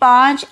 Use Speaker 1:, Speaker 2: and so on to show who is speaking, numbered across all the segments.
Speaker 1: 5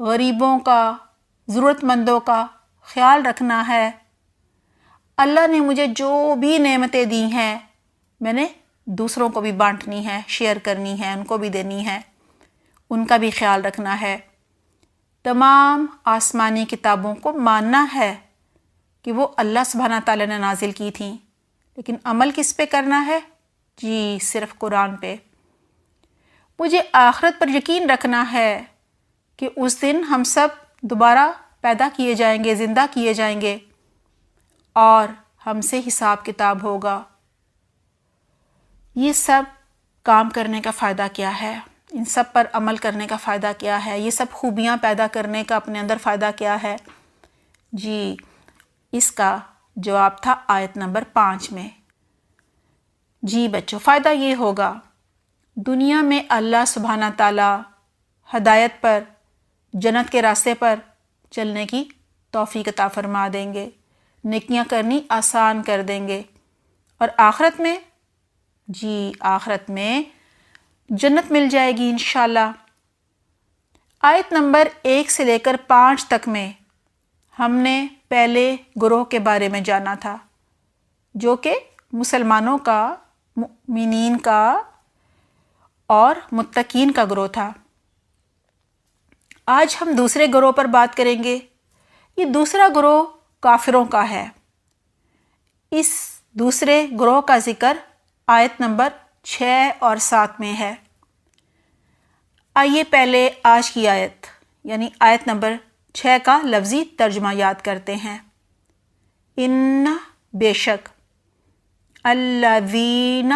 Speaker 1: غریبوں کا، ضرورت مندوں کا خیال رکھنا ہے۔ اللہ نے مجھے جو بھی نعمتیں دی ہیں میں نے دوسروں کو بھی بانٹنی ہے، شیئر کرنی ہے، ان کو بھی دینی ہے، ان کا بھی خیال رکھنا ہے۔ تمام آسمانی کتابوں کو ماننا ہے کہ وہ اللہ سبحانہ تعالیٰ نے نازل کی تھیں، لیکن عمل کس پہ کرنا ہے؟ جی صرف قرآن پہ۔ مجھے آخرت پر یقین رکھنا ہے کہ اس دن ہم سب دوبارہ پیدا کیے جائیں گے، زندہ کیے جائیں گے اور ہم سے حساب کتاب ہوگا۔ یہ سب کام کرنے کا فائدہ کیا ہے؟ ان سب پر عمل کرنے کا فائدہ کیا ہے؟ یہ سب خوبیاں پیدا کرنے کا اپنے اندر فائدہ کیا ہے؟ جی اس کا جواب تھا آیت نمبر 5 میں۔ جی بچوں، فائدہ یہ ہوگا دنیا میں اللہ سبحانہ تعالیٰ ہدایت پر، جنت کے راستے پر چلنے کی توفیق عطا فرما دیں گے، نیکیاں کرنی آسان کر دیں گے، اور آخرت میں جی آخرت میں جنت مل جائے گی انشاءاللہ۔ آیت نمبر 1 سے لے کر 5 تک میں ہم نے پہلے گروہ کے بارے میں جانا تھا جو کہ مسلمانوں کا، مؤمنین کا اور متقین کا گروہ تھا۔ آج ہم دوسرے گروہ پر بات کریں گے۔ یہ دوسرا گروہ کافروں کا ہے۔ اس دوسرے گروہ کا ذکر آیت نمبر 6 اور 7 میں ہے۔ آئیے پہلے آج کی آیت یعنی آیت نمبر 6 کا لفظی ترجمہ یاد کرتے ہیں۔ ان بے شک، الذین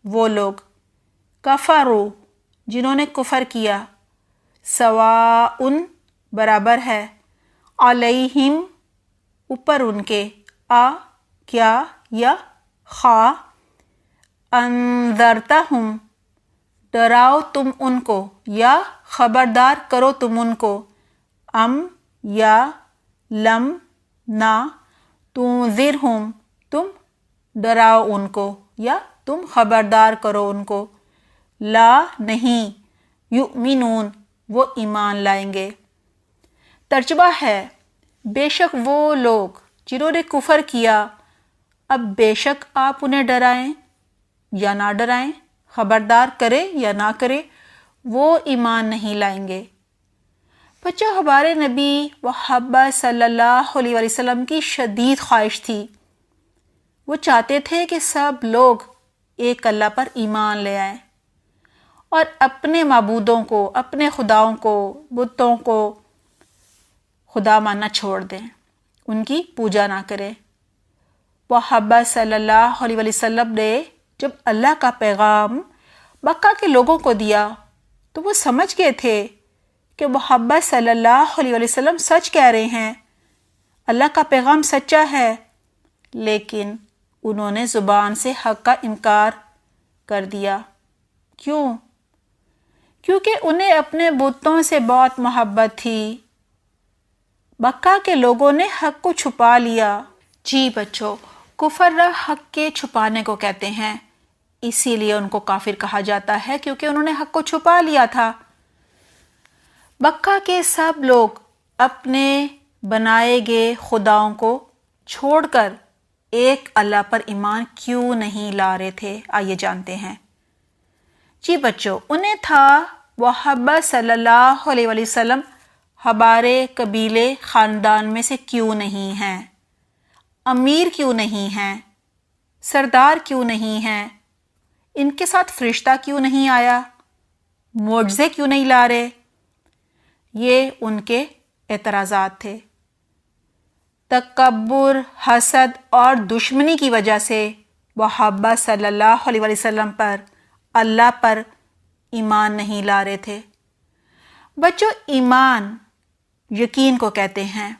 Speaker 1: وہ لوگ، کفروا جنہوں نے کفر کیا، سواء برابر ہے، علیہم اوپر ان کے، کیا یا خواہ، انذرتہم ڈراؤ تم ان کو یا خبردار کرو تم ان کو، یا لم نہ، تنذرہم تم ڈراؤ ان کو یا تم خبردار کرو ان کو، لا نہیں، یؤمنون وہ ایمان لائیں گے۔ ترجمہ ہے بے شک وہ لوگ جنہوں نے کفر کیا، اب بے شک آپ انہیں ڈرائیں یا نہ ڈرائیں، خبردار کرے یا نہ کرے، وہ ایمان نہیں لائیں گے۔ بچوں، ہمارے نبی محمد صلی اللہ علیہ وسلم کی شدید خواہش تھی، وہ چاہتے تھے کہ سب لوگ ایک اللہ پر ایمان لے آئیں اور اپنے معبودوں کو، اپنے خداؤں کو، بتوں کو خدا ماننا چھوڑ دیں، ان کی پوجا نہ کریں۔ محمد صلی اللہ علیہ وسلم نے جب اللہ کا پیغام مکہ کے لوگوں کو دیا تو وہ سمجھ گئے تھے کہ محمد صلی اللہ علیہ وسلم سچ کہہ رہے ہیں، اللہ کا پیغام سچا ہے، لیکن انہوں نے زبان سے حق کا انکار کر دیا۔ کیوں؟ کیونکہ انہیں اپنے بتوں سے بہت محبت تھی۔ مکہ کے لوگوں نے حق کو چھپا لیا۔ جی بچوں، کفر حق کے چھپانے کو کہتے ہیں، اسی لیے ان کو کافر کہا جاتا ہے، کیونکہ انہوں نے حق کو چھپا لیا تھا۔ مکہ کے سب لوگ اپنے بنائے گئے خداؤں کو چھوڑ کر ایک اللہ پر ایمان کیوں نہیں لا رہے تھے؟ آئیے جانتے ہیں۔ جی بچوں، انہیں تھا محمد صلی اللہ علیہ وسلم ہمارے قبیلے خاندان میں سے کیوں نہیں ہیں، امیر کیوں نہیں ہیں، سردار کیوں نہیں ہیں، ان کے ساتھ فرشتہ کیوں نہیں آیا، معجزے کیوں نہیں لا رہے؟ یہ ان کے اعتراضات تھے۔ تکبر، حسد اور دشمنی کی وجہ سے محمد صلی اللہ علیہ وسلم پر، اللہ پر ایمان نہیں لا رہے تھے۔ بچوں، ایمان یقین کو کہتے ہیں۔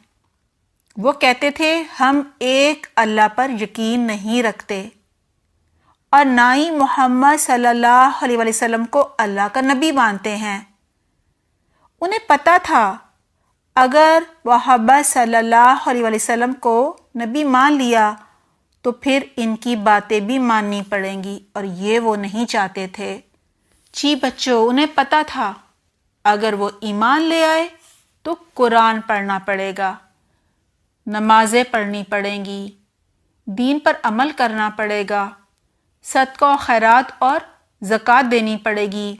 Speaker 1: وہ کہتے تھے ہم ایک اللہ پر یقین نہیں رکھتے اور نہ ہی محمد صلی اللہ علیہ وسلم کو اللہ کا نبی مانتے ہیں۔ انہیں پتہ تھا اگر محمد صلی اللہ علیہ وسلم کو نبی مان لیا تو پھر ان کی باتیں بھی ماننی پڑیں گی، اور یہ وہ نہیں چاہتے تھے۔ جی بچوں، انہیں پتہ تھا اگر وہ ایمان لے آئے تو قرآن پڑھنا پڑے گا، نمازیں پڑھنی پڑیں گی، دین پر عمل کرنا پڑے گا، صدقہ و خیرات اور زکوٰۃ دینی پڑے گی،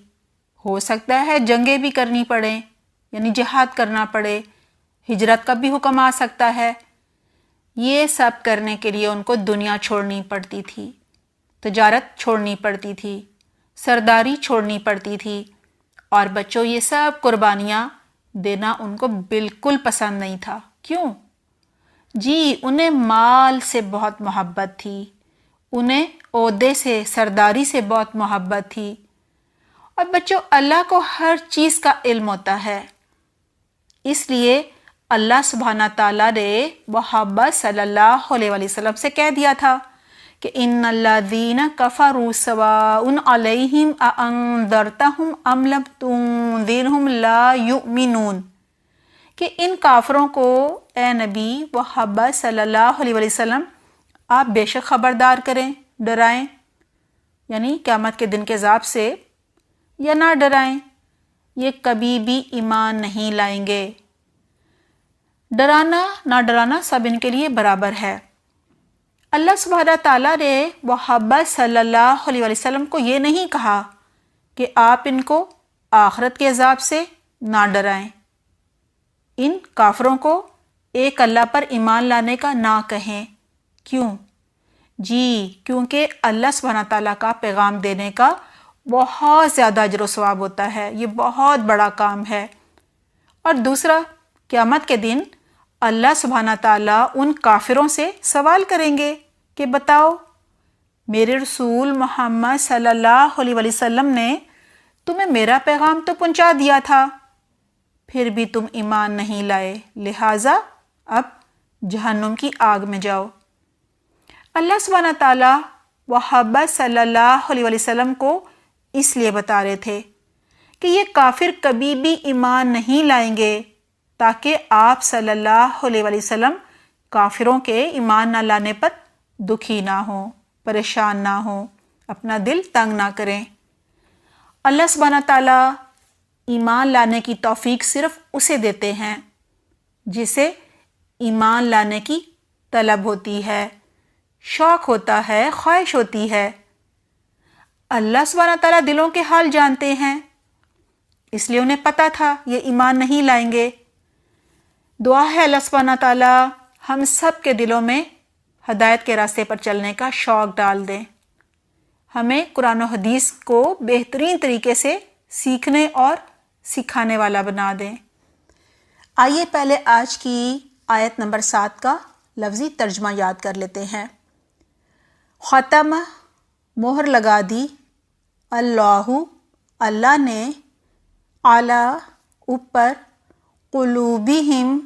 Speaker 1: ہو سکتا ہے جنگیں بھی کرنی پڑیں، یعنی جہاد کرنا پڑے، ہجرت کا بھی حکم آ سکتا ہے۔ یہ سب کرنے کے لیے ان کو دنیا چھوڑنی پڑتی تھی، تجارت چھوڑنی پڑتی تھی، سرداری چھوڑنی پڑتی تھی، اور بچوں یہ سب قربانیاں دینا ان کو بالکل پسند نہیں تھا۔ کیوں؟ جی انہیں مال سے بہت محبت تھی، انہیں عہدے سے، سرداری سے بہت محبت تھی، اور بچوں اللہ کو ہر چیز کا علم ہوتا ہے، اس لیے اللہ سبحانہ تعالیٰ نے محمد صلی اللہ علیہ وسلم سے کہہ دیا تھا کہ ان الذین کفروا سواء علیہم اانذرتہم ام لم تنذرہم لا یؤمنون، کہ ان کافروں کو اے نبی محمد صلی اللہ علیہ وسلم آپ بے شک خبردار کریں، ڈرائیں، یعنی قیامت کے دن کے عذاب سے، یا نہ ڈرائیں، یہ کبھی بھی ایمان نہیں لائیں گے۔ ڈرانا نہ ڈرانا سب ان کے لیے برابر ہے۔ اللہ سبحانہ تعالیٰ نے محمد صلی اللہ علیہ وسلم کو یہ نہیں کہا کہ آپ ان کو آخرت کے عذاب سے نہ ڈرائیں، ان کافروں کو ایک اللہ پر ایمان لانے کا نہ کہیں۔ کیوں؟ جی کیونکہ اللہ سبحانہ تعالیٰ کا پیغام دینے کا بہت زیادہ اجر و ثواب ہوتا ہے، یہ بہت بڑا کام ہے۔ اور دوسرا، قیامت کے دن اللہ سبحانہ تعالیٰ ان کافروں سے سوال کریں گے کہ بتاؤ میرے رسول محمد صلی اللہ علیہ وسلم نے تمہیں میرا پیغام تو پہنچا دیا تھا، پھر بھی تم ایمان نہیں لائے، لہٰذا اب جہنم کی آگ میں جاؤ۔ اللہ سبحانہ تعالیٰ محمد صلی اللہ علیہ وسلم کو اس لیے بتا رہے تھے کہ یہ کافر کبھی بھی ایمان نہیں لائیں گے تاکہ آپ صلی اللہ علیہ وسلم کافروں کے ایمان نہ لانے پر دکھی نہ ہوں، پریشان نہ ہوں، اپنا دل تنگ نہ کریں۔ اللہ سبحانہ تعالیٰ ایمان لانے کی توفیق صرف اسے دیتے ہیں جسے ایمان لانے کی طلب ہوتی ہے، شوق ہوتا ہے، خواہش ہوتی ہے۔ اللہ سبحانہ تعالیٰ دلوں کے حال جانتے ہیں، اس لیے انہیں پتہ تھا یہ ایمان نہیں لائیں گے۔ دعا ہے اللہ سبحانہ تعالیٰ ہم سب کے دلوں میں ہدایت کے راستے پر چلنے کا شوق ڈال دیں، ہمیں قرآن و حدیث کو بہترین طریقے سے سیکھنے اور سکھانے والا بنا دیں۔ آئیے پہلے آج کی آیت نمبر 7 کا لفظی ترجمہ یاد کر لیتے ہیں۔ ختم، مہر لگا دی، اللہ، اللہ نے، اعلیٰ، اوپر، قلوبہم،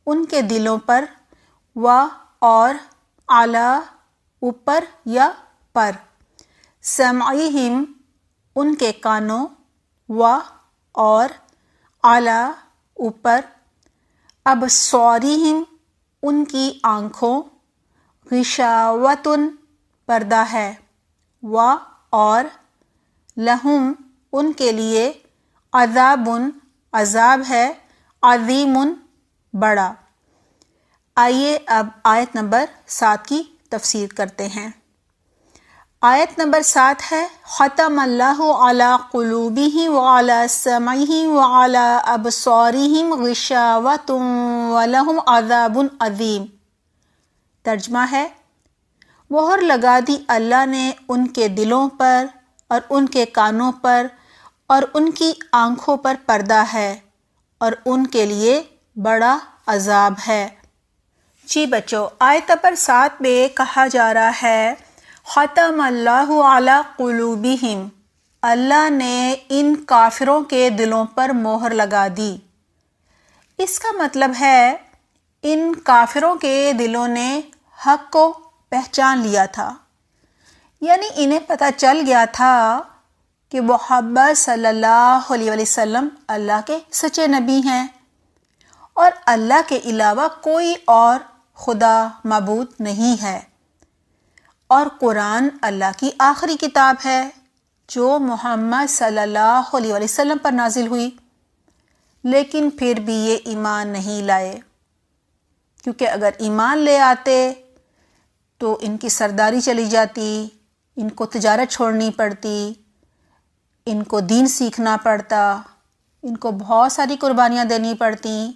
Speaker 1: ان کے دلوں پر، و اور، اعلیٰ، اوپر یا پر، سمعہم، ان کے کانوں، و اور، اعلیٰ، اوپر، ابصارہم، ان کی آنکھوں، غشاوۃ، پردہ ہے، و اور، لہم، ان کے لیے، عذاب، عذاب ہے، عظیم، بڑا۔ آئیے اب آیت نمبر 7 کی تفسیر کرتے ہیں۔ آیت نمبر 7 ہے، ختم اللہ علی قلوبہم وعلی سمعہم وعلی ابصارہم غشاوۃ ولہم عذاب عظیم۔ ترجمہ ہے، مہر لگا دی اللہ نے ان کے دلوں پر اور ان کے کانوں پر اور ان کی آنکھوں پر پردہ ہے اور ان کے لیے بڑا عذاب ہے۔ جی بچوں، آیت نمبر 7 میں کہا جا رہا ہے ختم اللہ علی قلوبہم، اللہ نے ان کافروں کے دلوں پر مہر لگا دی۔ اس کا مطلب ہے ان کافروں کے دلوں نے حق کو پہچان لیا تھا، یعنی انہیں پتہ چل گیا تھا کہ محمد صلی اللہ علیہ وسلم اللہ کے سچے نبی ہیں اور اللہ کے علاوہ کوئی اور خدا معبود نہیں ہے، اور قرآن اللہ کی آخری کتاب ہے جو محمد صلی اللہ علیہ وسلم پر نازل ہوئی۔ لیکن پھر بھی یہ ایمان نہیں لائے، کیونکہ اگر ایمان لے آتے تو ان کی سرداری چلی جاتی، ان کو تجارت چھوڑنی پڑتی، ان کو دین سیکھنا پڑتا، ان کو بہت ساری قربانیاں دینی پڑتی،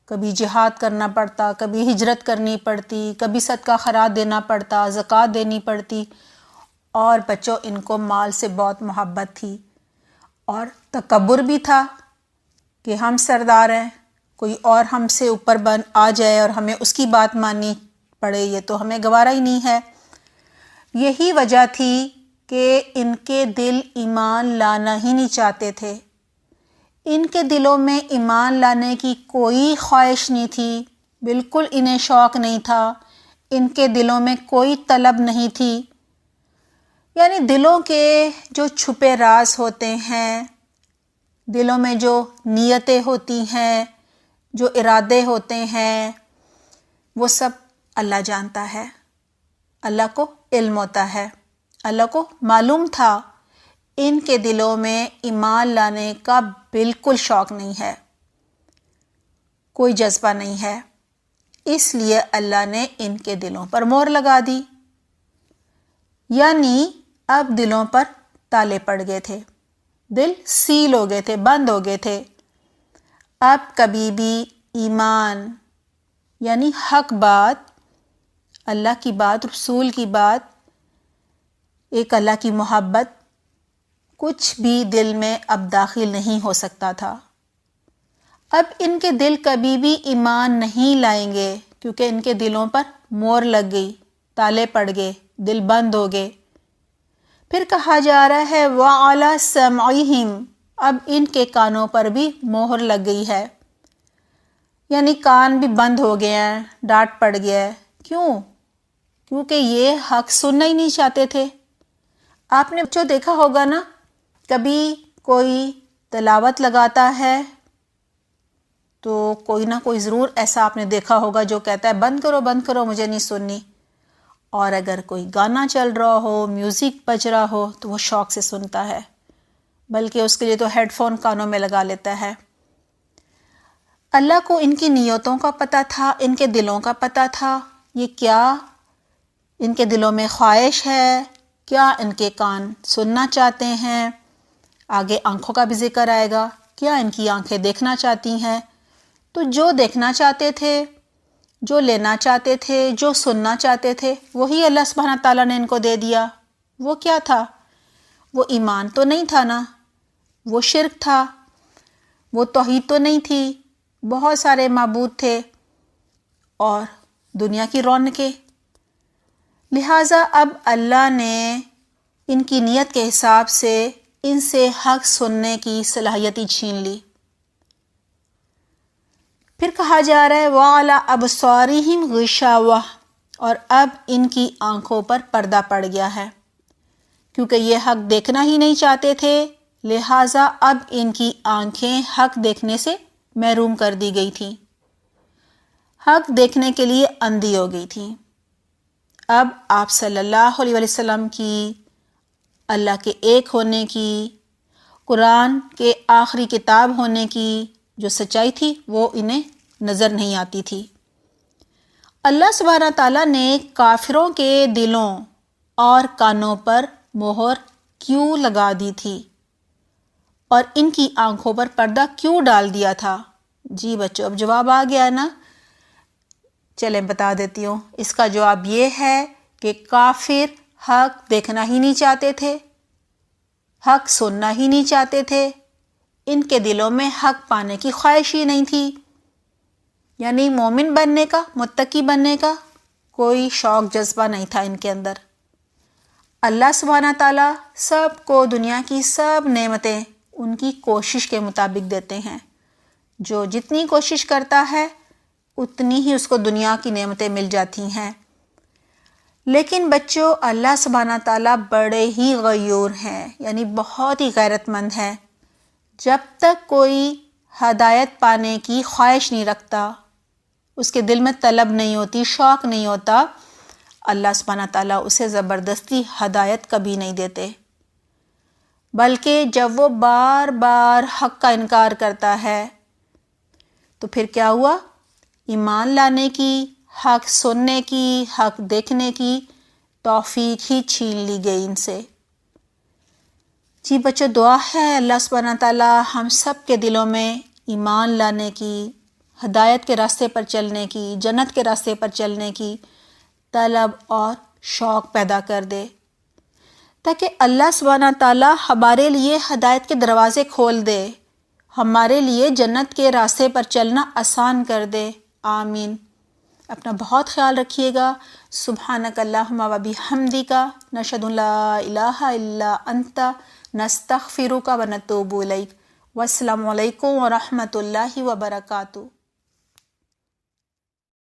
Speaker 1: کبھی جہاد کرنا پڑتا، کبھی ہجرت کرنی پڑتی، کبھی صدقہ خیرات دینا پڑتا، زکوٰۃ دینی پڑتی۔ اور بچوں، ان کو مال سے بہت محبت تھی اور تکبر بھی تھا کہ ہم سردار ہیں، کوئی اور ہم سے اوپر آ جائے اور ہمیں اس کی بات ماننی پڑے، یہ تو ہمیں گوارا ہی نہیں ہے۔ یہی وجہ تھی کہ ان کے دل ایمان لانا ہی نہیں چاہتے تھے، ان کے دلوں میں ایمان لانے کی کوئی خواہش نہیں تھی، بالکل انہیں شوق نہیں تھا، ان کے دلوں میں کوئی طلب نہیں تھی۔ یعنی دلوں کے جو چھپے راز ہوتے ہیں، دلوں میں جو نیتیں ہوتی ہیں، جو ارادے ہوتے ہیں، وہ سب اللہ جانتا ہے، اللہ کو علم ہوتا ہے، اللہ کو معلوم تھا ان کے دلوں میں ایمان لانے کا بالکل شوق نہیں ہے، کوئی جذبہ نہیں ہے، اس لیے اللہ نے ان کے دلوں پر مہر لگا دی، یعنی اب دلوں پر تالے پڑ گئے تھے، دل سیل ہو گئے تھے، بند ہو گئے تھے۔ اب کبھی بھی ایمان یعنی حق بات، اللہ کی بات، رسول کی بات، ایک اللہ کی محبت، کچھ بھی دل میں اب داخل نہیں ہو سکتا تھا۔ اب ان کے دل کبھی بھی ایمان نہیں لائیں گے، کیونکہ ان کے دلوں پر مہر لگ گئی، تالے پڑ گئے، دل بند ہو گئے۔ پھر کہا جا رہا ہے وَعَلَى سَمْعِهِمْ، اب ان کے کانوں پر بھی مہر لگ گئی ہے، یعنی کان بھی بند ہو گئے ہیں، ڈانٹ پڑ گیا ہے۔ کیوں؟ کیونکہ یہ حق سننا ہی نہیں چاہتے تھے۔ آپ نے جو دیکھا ہوگا نا، کبھی کوئی تلاوت لگاتا ہے تو کوئی نہ کوئی ضرور ایسا آپ نے دیکھا ہوگا جو کہتا ہے بند کرو بند کرو، مجھے نہیں سننی۔ اور اگر کوئی گانا چل رہا ہو، میوزک بج رہا ہو تو وہ شوق سے سنتا ہے، بلکہ اس کے لیے تو ہیڈ فون کانوں میں لگا لیتا ہے۔ اللہ کو ان کی نیتوں کا پتہ تھا، ان کے دلوں کا پتہ تھا، یہ کیا ان کے دلوں میں خواہش ہے، کیا ان کے کان سننا چاہتے ہیں، آگے آنکھوں کا بھی ذکر آئے گا، کیا ان کی آنکھیں دیکھنا چاہتی ہیں۔ تو جو دیکھنا چاہتے تھے، جو لینا چاہتے تھے، جو سننا چاہتے تھے، وہی اللہ سبحانہ تعالیٰ نے ان کو دے دیا۔ وہ کیا تھا؟ وہ ایمان تو نہیں تھا نا، وہ شرک تھا، وہ توحید تو نہیں تھی، بہت سارے معبود تھے اور دنیا کی رونقیں۔ لہٰذا اب اللہ نے ان کی نیت کے حساب سے ان سے حق سننے کی صلاحیت ہی چھین لی۔ پھر کہا جا رہا ہے وَعَلَىٰ أَبْصَارِهِمْ غِشَاوَةٌ، اور اب ان کی آنکھوں پر پردہ پڑ گیا ہے، کیونکہ یہ حق دیکھنا ہی نہیں چاہتے تھے، لہٰذا اب ان کی آنکھیں حق دیکھنے سے محروم کر دی گئی تھیں، حق دیکھنے کے لیے اندھی ہو گئی تھیں۔ اب آپ صلی اللہ علیہ وسلم کی، اللہ کے ایک ہونے کی، قرآن کے آخری کتاب ہونے کی جو سچائی تھی وہ انہیں نظر نہیں آتی تھی۔ اللہ سبحانہ تعالیٰ نے کافروں کے دلوں اور کانوں پر مہر کیوں لگا دی تھی اور ان کی آنکھوں پر پردہ کیوں ڈال دیا تھا؟ جی بچوں، اب جواب آ گیا نا؟ چلیں بتا دیتی ہوں۔ اس کا جواب یہ ہے کہ کافر حق دیکھنا ہی نہیں چاہتے تھے، حق سننا ہی نہیں چاہتے تھے، ان کے دلوں میں حق پانے کی خواہش ہی نہیں تھی، یعنی مومن بننے کا، متقی بننے کا کوئی شوق جذبہ نہیں تھا ان کے اندر۔ اللہ سبحانہ تعالیٰ سب کو دنیا کی سب نعمتیں ان کی کوشش کے مطابق دیتے ہیں، جو جتنی کوشش کرتا ہے اتنی ہی اس کو دنیا کی نعمتیں مل جاتی ہیں۔ لیکن بچوں، اللہ سبحانہ تعالیٰ بڑے ہی غیور ہیں، یعنی بہت ہی غیرت مند ہیں۔ جب تک کوئی ہدایت پانے کی خواہش نہیں رکھتا، اس کے دل میں طلب نہیں ہوتی، شوق نہیں ہوتا، اللہ سبحانہ تعالیٰ اسے زبردستی ہدایت کبھی نہیں دیتے، بلکہ جب وہ بار بار حق کا انکار کرتا ہے، تو پھر کیا ہوا؟ ایمان لانے کی، حق سننے کی، حق دیکھنے کی توفیق ہی چھین لی گئی ان سے۔ جی بچوں، دعا ہے اللہ سبحانہ تعالیٰ ہم سب کے دلوں میں ایمان لانے کی، ہدایت کے راستے پر چلنے کی، جنت کے راستے پر چلنے کی طلب اور شوق پیدا کر دے، تاکہ اللہ سبحانہ تعالیٰ ہمارے لیے ہدایت کے دروازے کھول دے، ہمارے لیے جنت کے راستے پر چلنا آسان کر دے۔ آمین۔ اپنا بہت خیال رکھیے گا۔ سبحانک اللہم و بحمدک، نشہد ان لا الہ الا انت، نستغفرک و نتوب الیک۔ والسلام علیکم ورحمۃ اللہ وبرکاتہ۔